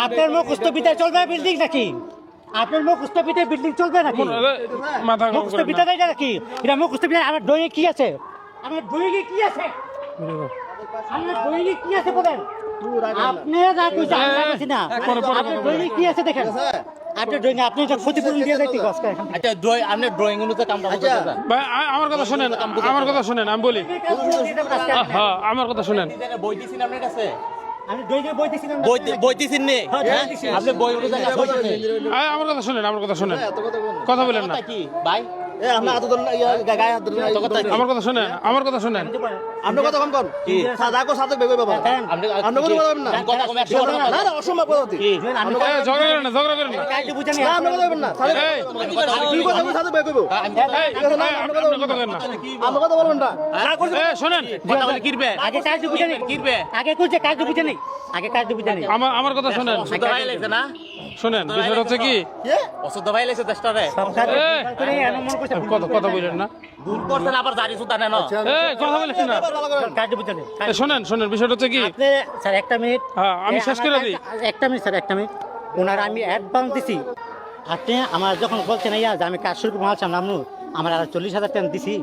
আপনার মুখস্থ বিদ্যায় চলবে বিল্ডিং নাকি? আপনার মুখস্থ বিদ্যায় বিল্ডিং চলবে নাকি? মাথা গরম মুখস্থ করেন না। বিদ্যাটা এটা নাকি? এটা মুখস্থ বিদ্যা। আমার ড্রয়িং কি আছে? আমার ড্রয়িং কি আছে? আমার ড্রয়িং কি আছে বলেন? আপনি যা কইছেন আমি বলছি না। আপনার ড্রয়িং কি আছে দেখেন। আপনার ড্রয়িং আপনি যা ক্ষতিপূরণ দিয়ে যাইতে কষ্ট এখন। আচ্ছা আপনি ড্রয়িং অনুযায়ী কামটা করতে চান। ভাই আমার কথা শুনেন, আমার কথা শুনেন, আমি বলি। হ্যাঁ আমার কথা শুনেন। বই দিছেন আপনার কাছে? আমি ড্রয়িং বই দিছি না। বই দিছেন নে? আপনি বই অনুযায়ী কাজ করছেন। আমার কথা শুনেন, আমার কথা শুনেন, কথা বলেন না। কি ভাই? আমরা হাত ধরুন গায়ে হাত ধরুন আমার কথা শুনেন, আমার কথা শুনেন। আপনি কথা কম কর সাদা কো সাদা বেগে বাবা আপনি আপনি কথা বলবেন না কথা কম 100 না না অসম্ভব কথা তুই ঝগড়া করেন না, ঝগড়া করেন না। কাজে বুঝানি। না আপনি কথা বলবেন না সাদা এই, কি কথা বলবেন সাদা বেগে কইবো আপনি কথা করেন না। আপনি কথা বলবেন না শোনেন, কথা বলে কিরবে? আগে কাজে বুঝানি। কিরবে? আগে কইছে কাজে বুঝানি। আগে কাজে বুঝানি। আমার কথা শুনেন, অসুস্থ ভাই লাগছে না? শুনেন। বিষয়টা হচ্ছে কি, অসুস্থ ভাই লাগছে দেশটারে। করে এমন মনে করছে কথা বলেন না। ভুল করছেন আবার জারি সুতা নেন। কথা বলেন না। কাজে বুঝানি। শোনেন, বিষয়টা হচ্ছে কি, আপনি স্যার একটা মিনিট। হ্যাঁ, আমি শেষ করে দিই। একটা মিনিট স্যার, একটা মিনিট। ওনার আমি অ্যাডভান্স দিছি। আপনি আমার যখন বলছেন ইয়া যে আমি কাজ শুরু করে মাল সামনে আমনু, আমার আর 40,000 টাকা দিছি।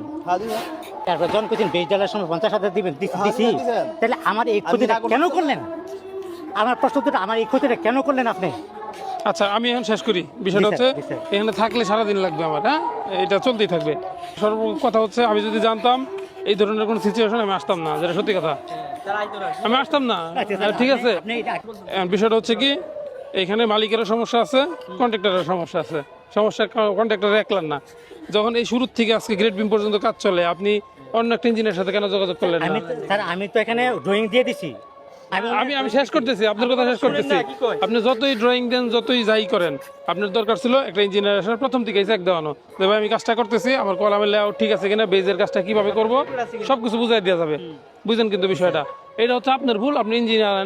তারপর যখন কোচিন $20 সময় 50,000 দিবেন দিছি। তাহলে আমার এই ক্ষতিটা কেন করলেন? আমার প্রশ্নটা, আমার এই ক্ষতিটা কেন করলেন আপনি? আচ্ছা আমি এখন শেষ করি। বিষয়টা জি হচ্ছে স্যার, জি স্যার। এখানে থাকলে সারাদিন লাগবে আমার, হ্যাঁ, এটা চলতেই থাকবে। সর্ব কথা হচ্ছে, আমি যদি জানতাম এই ধরনের কোনো সিচুয়েশন, আমি আসতাম না, যেটা সত্যি কথা, আমি আসতাম না। ঠিক আছে, আপনি এটা এখন বিষয়টা হচ্ছে কি, এখানে মালিকেরও সমস্যা আছে, কন্ট্রাক্টরের সমস্যা আছে। সমস্যা কন্ট্রাক্টর একলার না। যখন এই শুরুর থেকে আজকে গ্রেড বিম পর্যন্ত কাজ চলে, আপনি অন্য একটা ইঞ্জিনিয়ারের সাথে কেন যোগাযোগ করলেন না? আমি স্যার, আমি তো এখানে ড্রয়িং দিয়ে দিছি। আমি শেষ করতেছি, আপনার কথা শেষ করতেছি। আপনি যতই ড্রয়িং দেন, যতই যাই করেন, আপনার দরকার ছিল একটা ইঞ্জিনিয়ার আসার প্রথম থেকে চেক দেওয়ানো, যে ভাই আমি কাজটা করতেছি, আমার কলামের লেআউট ঠিক আছে কিনা, বেজের কাজটা কিভাবে করবো, সবকিছু বুঝাই দেওয়া যাবে। বুঝেন কিন্তু বিষয়টা, এটা হচ্ছে আপনার ভুল, আপনি ইঞ্জিনিয়ার না।